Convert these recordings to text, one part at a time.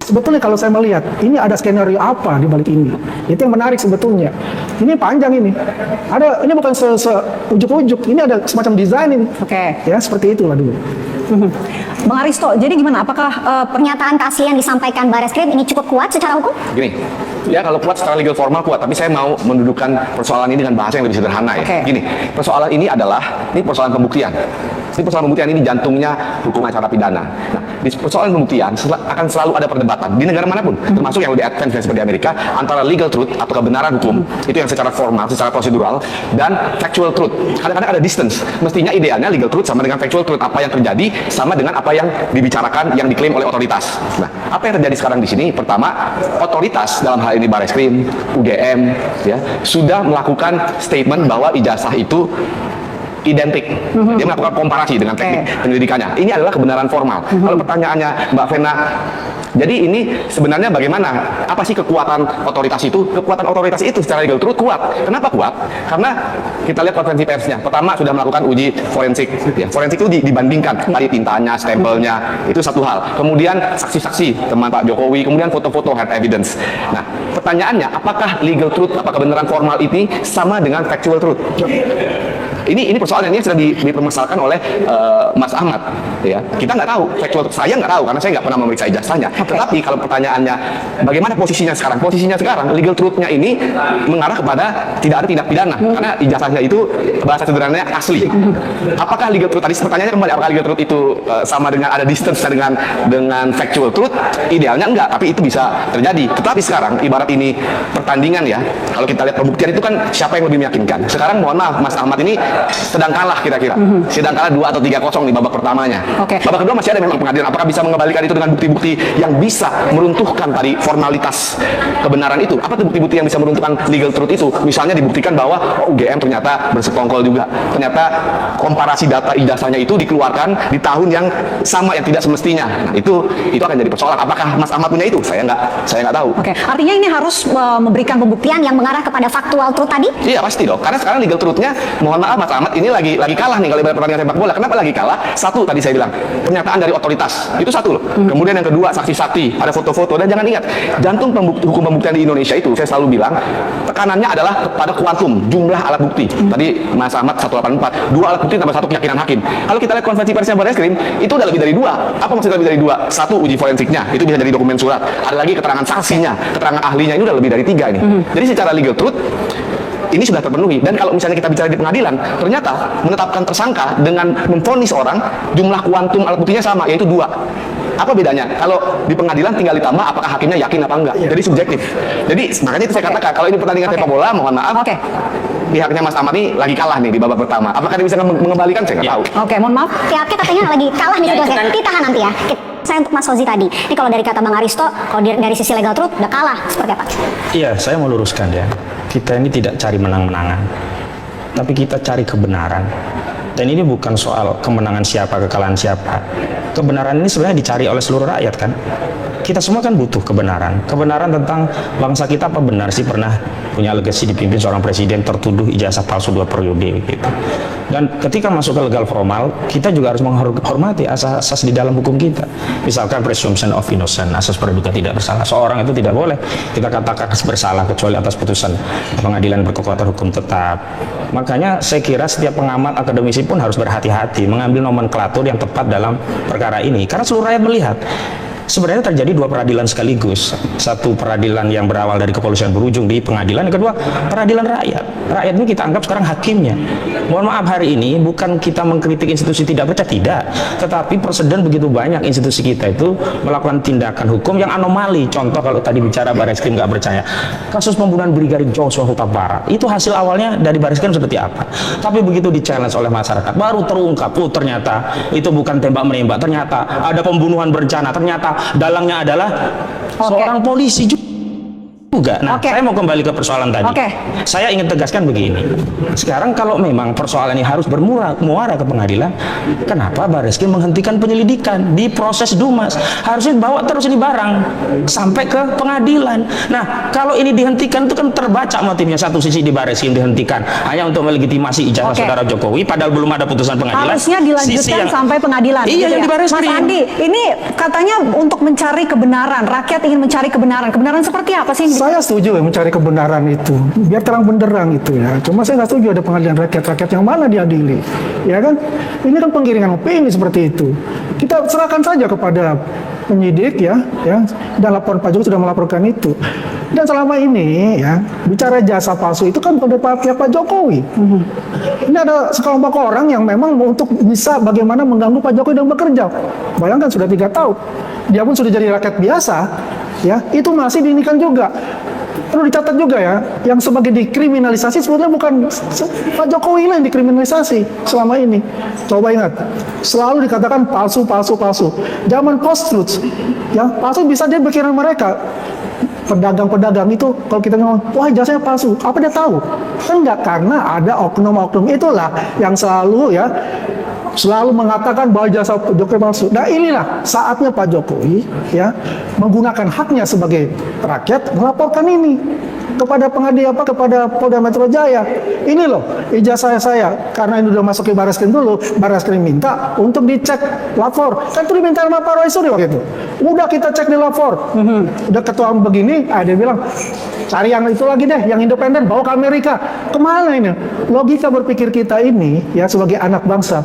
Sebetulnya kalau saya melihat, ini ada skenario apa di balik ini? Itu yang menarik sebetulnya. Ini panjang ini. Ini bukan ujuk-ujuk, ini ada semacam desain ini. Oke. Ya, seperti itulah dulu. Bang Aristo, jadi gimana? Apakah pernyataan Kasih yang disampaikan Bareskrim ini cukup kuat secara hukum? Gini, ya kalau kuat secara legal formal kuat, tapi saya mau mendudukkan persoalan ini dengan bahasa yang lebih sederhana ya. Gini, persoalan ini adalah, ini persoalan pembuktian. Ini persoalan pembuktian, ini jantungnya hukum acara pidana. Nah, di persoalan pembuktian akan selalu ada perdebatan di negara manapun, termasuk yang lebih advance seperti Amerika, antara legal truth atau kebenaran hukum, itu yang secara formal, secara prosedural, dan factual truth. Kadang-kadang ada distance. Mestinya idealnya legal truth sama dengan factual truth, apa yang terjadi sama dengan apa yang dibicarakan, yang diklaim oleh otoritas. Nah, apa yang terjadi sekarang di sini? Pertama, otoritas dalam hal ini Bareskrim, UGM, ya, sudah melakukan statement bahwa ijazah itu identik. Dia melakukan komparasi dengan teknik penyelidikannya. Ini adalah kebenaran formal. Kalau pertanyaannya Mbak Vena, jadi ini sebenarnya bagaimana? Apa sih kekuatan otoritas itu? Kekuatan otoritas itu secara legal truth kuat. Kenapa kuat? Karena kita lihat konferensi persnya. Pertama sudah melakukan uji forensik. Ya, forensik itu dibandingkan tadi tintanya, stempelnya, itu satu hal. Kemudian saksi-saksi teman Pak Jokowi, kemudian foto-foto hard evidence. Nah, pertanyaannya, apakah legal truth, apakah kebenaran formal ini sama dengan factual truth? Ini persoalan ini sedang dipermasalahkan oleh Mas Ahmad, ya. Kita nggak tahu, factual, saya nggak tahu karena saya nggak pernah memeriksa ijazahnya. Tetapi kalau pertanyaannya bagaimana posisinya sekarang? Posisinya sekarang legal truth-nya ini mengarah kepada tidak ada tindak pidana karena ijazahnya itu bahasa sederhananya asli. Apakah legal truth, tadi pertanyaannya kembali, apakah legal truth itu sama dengan ada distance dengan factual truth? Idealnya enggak, tapi itu bisa terjadi. Tetapi sekarang ibarat ini pertandingan ya. Kalau kita lihat pembuktian itu kan siapa yang lebih meyakinkan. Sekarang mohon maaf Mas Ahmad ini sedang kalah kira-kira. Sedang kalah 2 atau 3-0 di babak pertamanya. Babak kedua masih ada memang pengadilan. Apakah bisa mengembalikan itu dengan bukti-bukti yang bisa meruntuhkan tadi formalitas kebenaran itu? Apa tuh bukti-bukti yang bisa meruntuhkan legal truth itu? Misalnya dibuktikan bahwa UGM ternyata bersekongkol juga. Ternyata komparasi data ijazahnya itu dikeluarkan di tahun yang sama yang tidak semestinya. Nah, itu akan jadi persoalan. Apakah Mas Ahmad punya itu? Saya nggak tahu. Artinya ini harus memberikan pembuktian yang mengarah kepada factual truth tadi? Iya pasti dong. Karena sekarang legal truth-nya, mohon maaf Mas Ahmad, ini lagi kalah nih kalau ibarat pertandingan sepak bola. Kenapa lagi kalah? Satu tadi saya bilang, pernyataan dari otoritas. Itu satu loh. Kemudian yang kedua, saksi-saksi, ada foto-foto. Dan jangan ingat, jantung hukum pembuktian di Indonesia itu, saya selalu bilang, tekanannya adalah kepada kuantum, jumlah alat bukti. Tadi Mas Ahmad 184, 2 alat bukti tambah 1 keyakinan hakim. Kalau kita lihat konferensi persnya Bareskrim, itu udah lebih dari 2. Apa maksudnya lebih dari 2? 1, uji forensiknya, itu bisa jadi dokumen surat. Ada lagi keterangan saksinya, keterangan ahlinya, ini udah lebih dari 3 ini. Jadi secara legal truth, ini sudah terpenuhi. Dan kalau misalnya kita bicara di pengadilan, ternyata menetapkan tersangka dengan memvonis orang, jumlah kuantum alat buktinya sama, yaitu 2. Apa bedanya? Kalau di pengadilan tinggal ditambah, apakah hakimnya yakin apa enggak? Jadi subjektif. Jadi makanya itu saya katakan, kalau ini pertandingan sepak bola, mohon maaf, pihaknya Mas Ahmad ini lagi kalah nih di babak pertama. Apakah dia bisa mengembalikan? Saya nggak tahu. Mohon maaf, pihaknya katanya lagi kalah nih situasinya. Ditahan nanti ya. Saya untuk Mas Fauzi tadi. Ini kalau dari kata Bang Aristo, kalau dari sisi legal truth udah kalah, seperti apa? Iya, saya mau luruskan ya. Kita ini tidak cari menang-menangan, tapi kita cari kebenaran. Dan ini bukan soal kemenangan siapa, kekalahan siapa. Kebenaran ini sebenarnya dicari oleh seluruh rakyat kan. Kita semua kan butuh kebenaran. Kebenaran tentang bangsa kita apa benar sih pernah punya legasi dipimpin seorang presiden tertuduh ijazah palsu 2 periode gitu. Dan ketika masuk ke legal formal, kita juga harus menghormati asas-asas di dalam hukum kita. Misalkan presumption of innocence, asas praduga tidak bersalah. Seorang itu tidak boleh kita katakan bersalah kecuali atas putusan pengadilan berkekuatan hukum tetap. Makanya saya kira setiap pengamat akademisi pun harus berhati-hati mengambil nomenklatur yang tepat dalam perkara ini. Karena seluruh rakyat melihat sebenarnya terjadi 2 peradilan sekaligus. Satu peradilan yang berawal dari kepolisian berujung di pengadilan, yang kedua peradilan rakyat. Rakyat ini kita anggap sekarang hakimnya. Mohon maaf, hari ini bukan kita mengkritik institusi tidak percaya, tidak, tetapi presiden begitu banyak institusi kita itu melakukan tindakan hukum yang anomali. Contoh kalau tadi bicara Bareskrim nggak percaya, kasus pembunuhan Brigadir Joshua Huta Barat, itu hasil awalnya dari Bareskrim seperti apa, tapi begitu di challenge oleh masyarakat baru terungkap, ternyata itu bukan tembak menembak, ternyata ada pembunuhan berencana, ternyata dalangnya adalah seorang polisi juga. juga. Nah, Oke. saya mau kembali ke persoalan tadi. Oke. Saya ingin tegaskan begini. Sekarang kalau memang persoalan ini harus muara ke pengadilan, kenapa Barreskrim menghentikan penyelidikan di proses Dumas? Harusnya bawa terus ini barang sampai ke pengadilan. Nah, kalau ini dihentikan itu kan terbaca motifnya. Satu sisi di Barreskrim dihentikan hanya untuk melegitimasi ijazah Oke. saudara Jokowi, padahal belum ada putusan pengadilan. Harusnya dilanjutkan sampai pengadilan. Iya, gitu yang ya. di Barreskrim. Mas Andi, ini katanya untuk mencari kebenaran. Rakyat ingin mencari kebenaran. Kebenaran seperti apa sih? Saya setuju ya mencari kebenaran itu, biar terang benderang itu ya. Cuma saya nggak setuju ada pengadilan rakyat yang mana diadili, ya kan? Ini kan penggiringan opini seperti itu. Kita serahkan saja kepada penyidik ya, dan laporan Pak Jokowi sudah melaporkan itu. Dan selama ini ya bicara jasa palsu itu kan pada pihak Pak Jokowi. Ini ada sekelompok orang yang memang untuk bisa bagaimana mengganggu Pak Jokowi dalam bekerja. Bayangkan sudah 3 tahun, dia pun sudah jadi rakyat biasa, ya itu masih diinikan juga. Perlu dicatat juga ya, yang sebagai dikriminalisasi sebetulnya bukan Pak Jokowi lah yang dikriminalisasi selama ini. Coba ingat, selalu dikatakan palsu. Zaman post-truth, ya palsu bisa dia pikiran mereka. Pedagang-pedagang itu kalau kita ngomong, wah jasanya palsu, apa dia tahu? Enggak, karena ada oknum-oknum itulah yang selalu mengatakan bahwa jasa Jokowi palsu. Nah inilah saatnya Pak Jokowi ya menggunakan haknya sebagai rakyat melaporkan ini kepada pengadilan kepada Polda Metro Jaya. Ini loh ijazah saya, karena ini udah masuk ke Barreskrim dulu, Barreskrim minta untuk dicek lapor. Kan itu diminta sama Pak Roy Suryo waktu itu. Udah kita cek di lapor. Udah ketua begini, dia bilang cari yang itu lagi deh, yang independen, bawa ke Amerika. Kemana ini? Logika berpikir kita ini ya sebagai anak bangsa,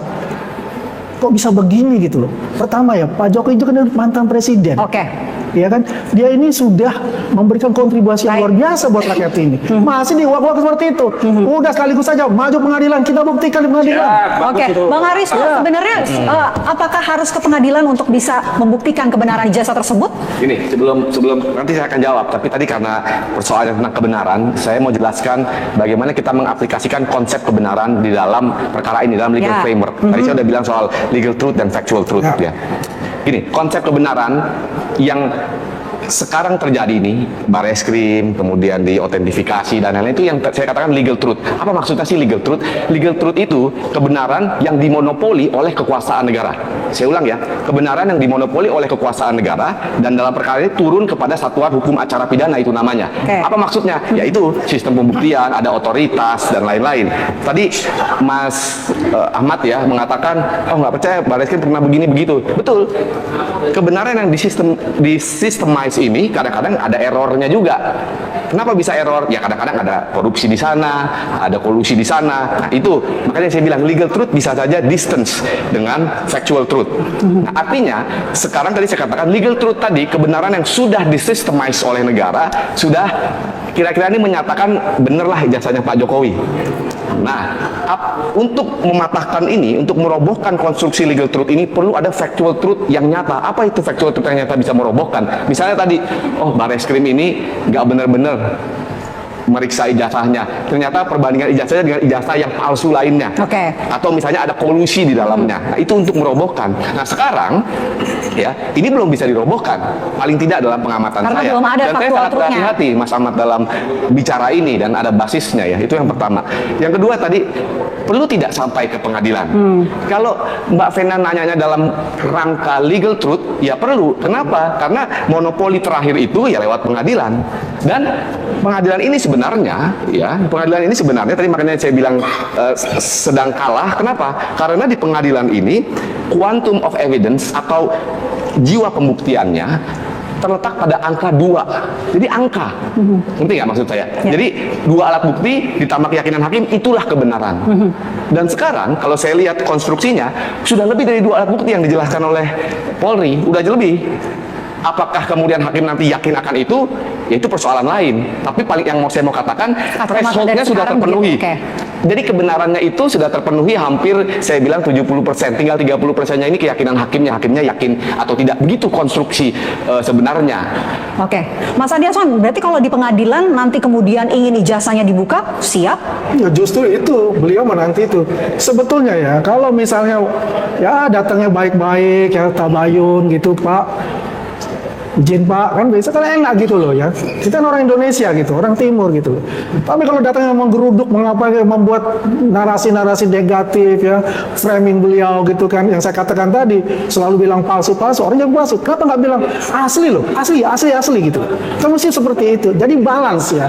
kok bisa begini gitu loh. Pertama ya, Pak Jokowi itu kan mantan presiden. Oke. Ya kan, dia ini sudah memberikan kontribusi yang luar biasa buat rakyat ini. Masih diwak-wak seperti itu. Udah sekaligus saja maju pengadilan, kita buktikan di pengadilan. Oke, Bang Haris, sebenarnya apakah harus ke pengadilan untuk bisa membuktikan kebenaran ijazah tersebut? Ini sebelum nanti saya akan jawab, tapi tadi karena persoalan tentang kebenaran, saya mau jelaskan bagaimana kita mengaplikasikan konsep kebenaran di dalam perkara ini, dalam legal framework. Tadi saya udah bilang soal legal truth dan factual truth ya. Gini, konsep kebenaran yang sekarang terjadi ini, Barreskrim, kemudian diotentifikasi dan lain-lain, itu yang saya katakan legal truth. Apa maksudnya sih legal truth? Legal truth itu kebenaran yang dimonopoli oleh kekuasaan negara. Saya ulang ya, kebenaran yang dimonopoli oleh kekuasaan negara dan dalam perkara ini turun kepada satuan hukum acara pidana, itu namanya. Apa maksudnya? Yaitu sistem pembuktian, ada otoritas dan lain-lain. Tadi Mas Ahmad ya mengatakan, oh nggak percaya Barreskrim pernah begini begitu. Betul. Kebenaran yang disystemize ini kadang-kadang ada errornya juga. Kenapa bisa error? Ya kadang-kadang ada korupsi di sana, ada kolusi di sana. Nah itu makanya saya bilang legal truth bisa saja distance dengan factual truth. Nah, artinya sekarang tadi saya katakan legal truth tadi kebenaran yang sudah disystemize oleh negara, sudah kira-kira ini menyatakan benerlah ijazahnya Pak Jokowi. Nah, untuk mematahkan ini, untuk merobohkan konstruksi legal truth ini perlu ada factual truth yang nyata. Apa itu factual truth yang nyata bisa merobohkan? Misalnya tadi, oh Barreskrim ini nggak benar-benar meriksa ijazahnya. Ternyata perbandingan ijazahnya dengan ijazah yang palsu lainnya. Atau misalnya ada kolusi di dalamnya. Nah, itu untuk merobohkan. Nah, sekarang ya, ini belum bisa dirobohkan. Paling tidak dalam pengamatan Karena saya. belum ada Dan saya sangat berhati-hati Mas Ahmad dalam bicara ini dan ada basisnya ya. Itu yang pertama. Yang kedua tadi perlu tidak sampai ke pengadilan. Kalau Mbak Vena nanyanya dalam rangka legal truth, ya perlu. Kenapa? Karena monopoli terakhir itu ya lewat pengadilan. Dan pengadilan ini sebenarnya tadi makanya saya bilang sedang kalah. Kenapa? Karena di pengadilan ini quantum of evidence atau jiwa pembuktiannya terletak pada angka 2. Jadi angka. Ngerti nggak maksud saya? Jadi 2 alat bukti ditambah keyakinan hakim, itulah kebenaran. Dan sekarang kalau saya lihat konstruksinya sudah lebih dari 2 alat bukti yang dijelaskan oleh Polri, udah lebih. Apakah kemudian hakim nanti yakin akan itu? Ya itu persoalan lain. Tapi paling yang saya mau katakan, thresholdnya sudah terpenuhi. Jadi kebenarannya itu sudah terpenuhi hampir, saya bilang 70%. Tinggal 30%-nya ini keyakinan hakimnya. Hakimnya yakin atau tidak. Begitu konstruksi sebenarnya. Mas Andi Aswan, berarti kalau di pengadilan nanti kemudian ingin ijazahnya dibuka, siap? Ya justru itu, beliau menanti itu. Sebetulnya ya, kalau misalnya ya datangnya baik-baik, ya tabayun gitu Pak. izin Pak, kan biasa kan enak gitu loh ya. Kita kan orang Indonesia gitu, orang Timur gitu loh. Tapi kalau datang yang menggeruduk, membuat narasi-narasi negatif ya, framing beliau gitu kan, yang saya katakan tadi, selalu bilang palsu-palsu, orang yang palsu, kenapa nggak bilang asli loh, asli gitu. Kan mesti seperti itu, jadi balance ya,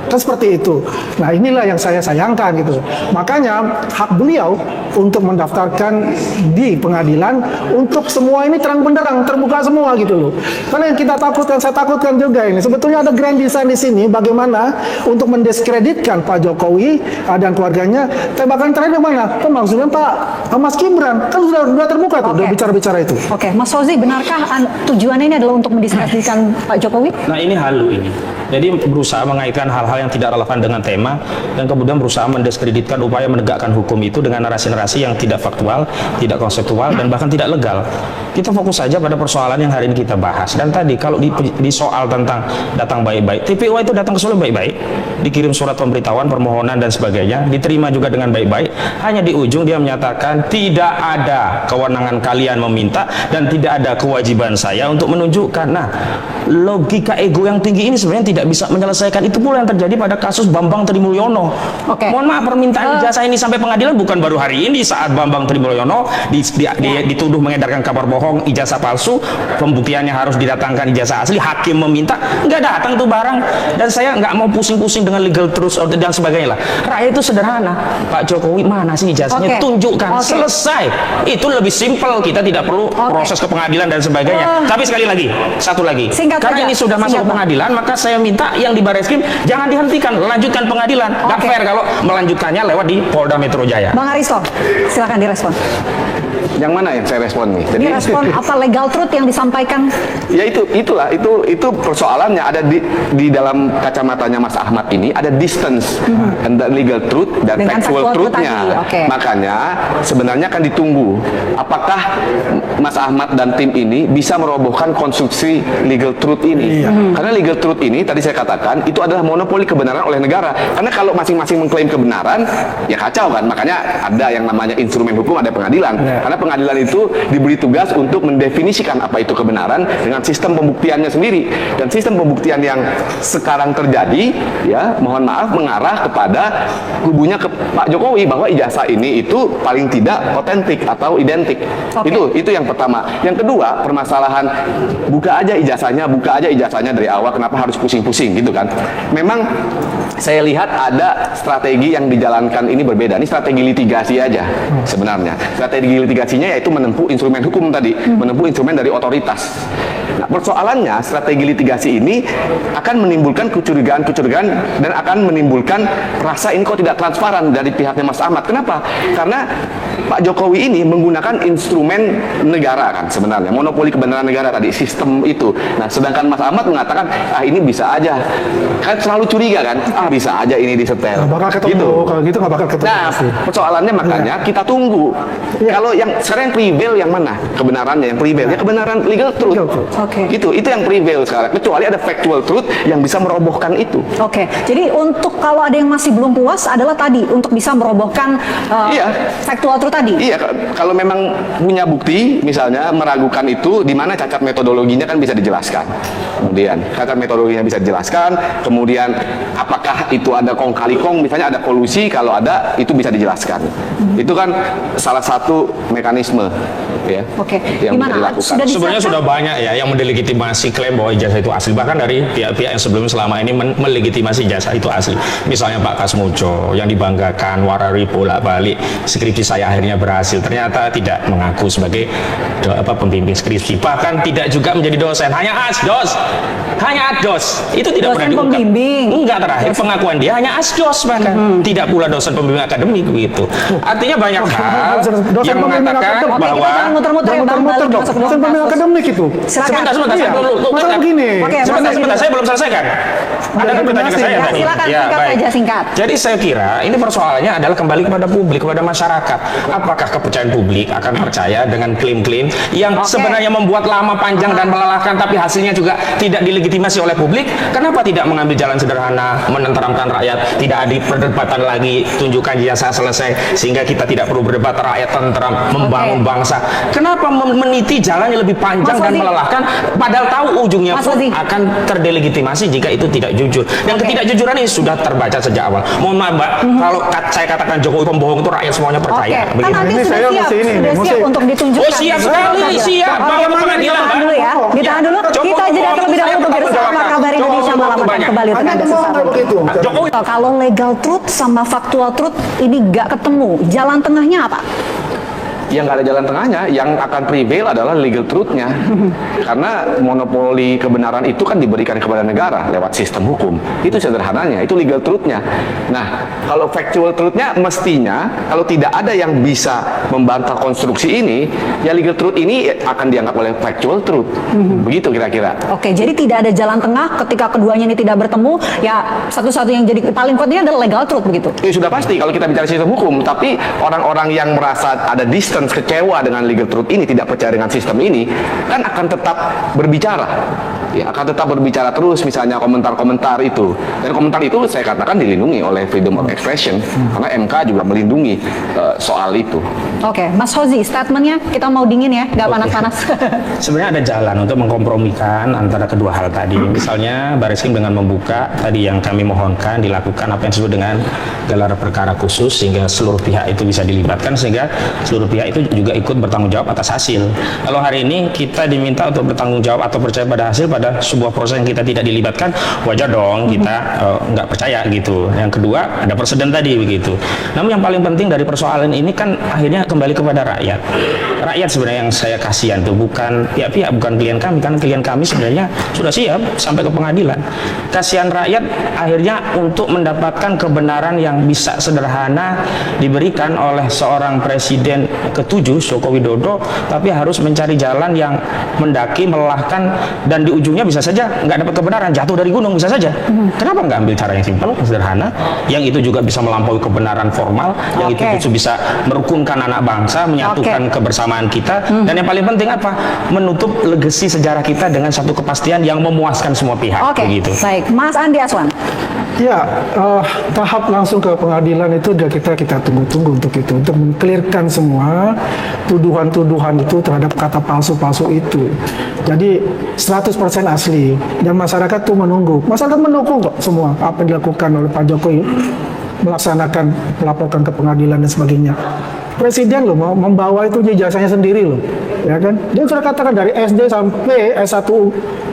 kan seperti itu. Nah inilah yang saya sayangkan gitu. Makanya hak beliau untuk mendaftarkan di pengadilan untuk semua ini terang benderang, terbuka semua gitu loh. Karena yang kita takutkan, saya takutkan juga ini, sebetulnya ada grand design di sini bagaimana untuk mendiskreditkan Pak Jokowi dan keluarganya. Tembakan terakhir mana? Maksudnya Pak Mas Gibran kan sudah terbuka tuh, udah bicara-bicara itu. Oke, Mas Fauzi, benarkah tujuannya ini adalah untuk mendiskreditkan Pak Jokowi? Nah ini halu ini. Jadi berusaha mengaitkan hal-hal yang tidak relevan dengan tema dan kemudian berusaha mendiskreditkan upaya menegakkan hukum itu dengan narasi-narasi yang tidak faktual, tidak konseptual, dan bahkan tidak legal. Kita fokus saja pada persoalan yang hari ini kita bahas. Dan tadi kalau di soal tentang datang baik-baik, TPO itu datang ke Solo baik-baik, dikirim surat pemberitahuan, permohonan dan sebagainya, diterima juga dengan baik-baik. Hanya di ujung dia menyatakan tidak ada kewenangan kalian meminta dan tidak ada kewajiban saya untuk menunjukkan. Nah, logika ego yang tinggi ini sebenarnya tidak bisa menyelesaikan. Itu pula yang terjadi pada kasus Bambang Trimulyono. Mohon maaf, permintaan ijazah ini sampai pengadilan bukan baru hari ini saat Bambang Trimulyono dituduh mengedarkan kabar bohong, ijazah palsu, pembuktiannya harus didatangkan ijazah asli, hakim meminta, nggak datang tuh barang. Dan saya nggak mau pusing-pusing dengan legal truth dan sebagainya lah. Rakyat itu sederhana. Pak Jokowi mana sih ijazahnya? Tunjukkan. Selesai. Itu lebih simpel. Kita tidak perlu proses ke pengadilan dan sebagainya. Tapi sekali lagi, satu lagi. Karena ini sudah masuk ke pengadilan, maka saya minta yang di Barreskrim jangan dihentikan, lanjutkan pengadilan. Nggak fair kalau melanjutkannya lewat di Polda Metro Jaya. Bang Aristo, silakan direspon. Yang mana yang saya respon nih? Jadi respon apa legal truth yang disampaikan? Ya itu persoalannya ada di dalam kacamatanya Mas Ahmad ini ada distance antara legal truth dan factual truth-nya. Makanya sebenarnya akan ditunggu apakah Mas Ahmad dan tim ini bisa merobohkan konstruksi legal truth ini. Karena legal truth ini tadi saya katakan itu adalah monopoli kebenaran oleh negara. Karena kalau masing-masing mengklaim kebenaran ya kacau kan. Makanya ada yang namanya instrumen hukum, ada pengadilan. Karena pengadilan itu diberi tugas untuk mendefinisikan apa itu kebenaran dengan sistem pembuktiannya sendiri. Dan sistem pembuktian yang sekarang terjadi, ya mohon maaf mengarah kepada kubunya ke Pak Jokowi bahwa ijazah ini itu paling tidak otentik atau identik. Itu yang pertama. Yang kedua, permasalahan buka aja ijazahnya dari awal, kenapa harus pusing-pusing gitu kan. Memang saya lihat ada strategi yang dijalankan ini berbeda. Ini strategi litigasi aja sebenarnya. Strategi litigasinya yaitu menempuh instrumen hukum tadi, menempuh instrumen dari otoritas. Nah, persoalannya strategi litigasi ini akan menimbulkan kecurigaan-kecurigaan dan akan menimbulkan rasa ini kok tidak transparan dari pihaknya Mas Ahmad. Kenapa? Karena Pak Jokowi ini menggunakan instrumen negara kan sebenarnya, monopoli kebenaran negara tadi, sistem itu. Nah, sedangkan Mas Ahmad mengatakan, ini bisa aja. Kan selalu curiga kan, bisa aja ini disetel. Bakal ketemu, gitu. Kalau gitu nggak bakal ketemu. Nah, persoalannya makanya kita tunggu. Kalau yang sekarang prevail yang mana? Kebenarannya yang prevail, ya kebenaran legal truth. Itu yang prevail sekarang. Kecuali ada factual truth yang bisa merobohkan itu. Jadi untuk kalau ada yang masih belum puas adalah tadi untuk bisa merobohkan factual truth tadi. Iya, kalau memang punya bukti, misalnya meragukan itu, di mana cacat metodologinya kan bisa dijelaskan. Kemudian cacat metodologinya bisa dijelaskan. Kemudian apakah itu ada kong kali kong, misalnya ada kolusi, kalau ada itu bisa dijelaskan. Itu kan salah satu mekanisme ya. Yang bisa dilakukan. Sebenarnya sudah banyak ya yang mendelegitimasi klaim bahwa ijazah itu asli, bahkan dari pihak-pihak yang sebelumnya selama ini melegitimasi ijazah itu asli. Misalnya Pak Kasmujo yang dibanggakan warari bolak-balik skripsi saya akhirnya berhasil, ternyata tidak mengaku sebagai pembimbing skripsi, bahkan tidak juga menjadi dosen, hanya asdos. Itu tidak pernah diungkap. Enggak, terakhir pengakuan dia hanya asdos, bahkan tidak pula dosen pembimbing akademik begitu. Artinya banyak hal yang mengatakan bahwa dosen pembimbing akademik itu. Sebentar, masalah begini. Sebentar, saya belum selesaikan. Ada kan bertanya ke saya tadi. Silakan singkat. Jadi saya kira ini persoalannya adalah kembali kepada publik, kepada masyarakat. Apakah kepercayaan publik akan percaya dengan klaim-klaim yang sebenarnya membuat lama, panjang dan melelahkan, tapi hasilnya juga tidak dilegitimasi oleh publik? Kenapa tidak mengambil jalan sederhana, menenteramkan rakyat, tidak ada perdebatan lagi, tunjukkan ijazah selesai, sehingga kita tidak perlu berdebat, rakyat tentram, membangun bangsa. Kenapa meniti jalan yang lebih panjang dan melelahkan padahal tahu ujungnya Mas pun Ozi. akan terdelegitimasi jika itu tidak jujur. Dan Oke. ketidakjujuran ini sudah terbaca sejak awal. Mohon maaf Mbak, kalau saya katakan Jokowi pembohong itu rakyat semuanya Oke, percaya. kan Begitu. nanti Ini sudah saya siap, mesti ini, sudah mesti- siap untuk ditunjukkan. Oh siap sekali, siap. Bawa ke pengadilan Ditahan Mbak. dulu ya, ditahan dulu. Jokowi Kita jeda bohong, terlebih saya dahulu pertanggung bersama jawabkan. kabar Indonesia Jokowi malam bohong akan banyak. kembali untuk Anda Anda ngomong sesaat kayak lagi. begitu. Jokowi Kalau legal truth sama factual truth ini nggak ketemu, jalan tengahnya apa? Yang nggak ada jalan tengahnya, yang akan prevail adalah legal truth-nya. Karena monopoli kebenaran itu kan diberikan kepada negara lewat sistem hukum. Itu sederhananya, itu legal truth-nya. Nah, kalau factual truth-nya mestinya, kalau tidak ada yang bisa membantah konstruksi ini, ya legal truth ini akan dianggap oleh factual truth. Begitu kira-kira. Oke, jadi tidak ada jalan tengah ketika keduanya ini tidak bertemu, ya satu-satu yang jadi paling kuat ini adalah legal truth begitu. Ya sudah pasti kalau kita bicara sistem hukum, tapi orang-orang yang merasa ada distance, kecewa dengan legal truth ini, tidak percaya dengan sistem ini, kan akan tetap berbicara. Ya, akan tetap berbicara terus, misalnya komentar-komentar itu. Dan komentar itu saya katakan dilindungi oleh freedom of expression, karena MK juga melindungi soal itu. Oke, Mas Hozi, statementnya kita mau dingin ya, nggak panas-panas. Sebenarnya ada jalan untuk mengkompromikan antara kedua hal tadi. Misalnya Baris Krim dengan membuka tadi yang kami mohonkan dilakukan apa yang disebut dengan gelar perkara khusus sehingga seluruh pihak itu bisa dilibatkan sehingga seluruh pihak itu juga ikut bertanggung jawab atas hasil. Kalau hari ini kita diminta untuk bertanggung jawab atau percaya pada hasil pada sebuah proses yang kita tidak dilibatkan, wajar dong kita nggak percaya gitu. Yang kedua ada presiden tadi begitu. Namun yang paling penting dari persoalan ini kan akhirnya kembali kepada rakyat. Rakyat sebenarnya yang saya kasihan tuh bukan pihak-pihak, bukan klien kami, karena klien kami sebenarnya sudah siap sampai ke pengadilan. Kasihan rakyat akhirnya untuk mendapatkan kebenaran yang bisa sederhana diberikan oleh seorang presiden ke-7 Joko Widodo, tapi harus mencari jalan yang mendaki, melelahkan, dan di ujungnya bisa saja nggak dapat kebenaran, jatuh dari gunung bisa saja. Kenapa nggak ambil cara yang simpel, sederhana, yang itu juga bisa melampaui kebenaran formal, yang itu Oke. bisa merukunkan anak bangsa, menyatukan kebersamaan kita, dan yang paling penting apa? Menutup legasi sejarah kita dengan satu kepastian yang memuaskan semua pihak. Oke, Begitu. baik. Mas Andi Aswan. Ya, tahap langsung ke pengadilan itu udah kita tunggu-tunggu untuk itu, untuk mengklirkan semua tuduhan-tuduhan itu terhadap kata palsu-palsu itu. Jadi 100% asli dan masyarakat tuh menunggu. Masyarakat mendukung kok semua apa yang dilakukan oleh Pak Jokowi, melaksanakan melaporkan ke pengadilan dan sebagainya. Presiden loh mau membawa itu ijazahnya sendiri loh, ya kan? Dia sudah katakan dari SD sampai S1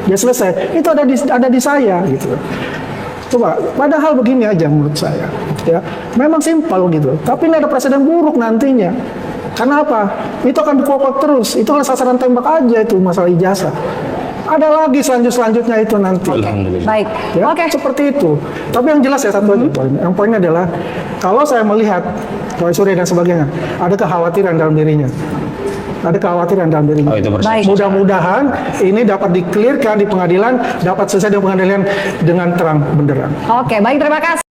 dia selesai, itu ada di saya gitu. Coba, padahal begini aja menurut saya, ya, memang simpel gitu. Tapi ini ada presiden buruk nantinya. Karena apa? Itu akan dipokok terus. Itu kan sasaran tembak aja itu masalah ijazah. Ada lagi selanjutnya itu nanti. Alhamdulillah. Baik. Ya, Oke. seperti itu. Tapi yang jelas ya satu aja poin. Yang poinnya adalah kalau saya melihat Roy Suryo dan sebagainya, ada kekhawatiran dalam dirinya. Ada kekhawatiran dalam dirinya. Oh, itu persepsi. Baik. Mudah-mudahan ini dapat dikelirkan di pengadilan, dapat selesai di pengadilan dengan terang benderang. Oke, baik, terima kasih.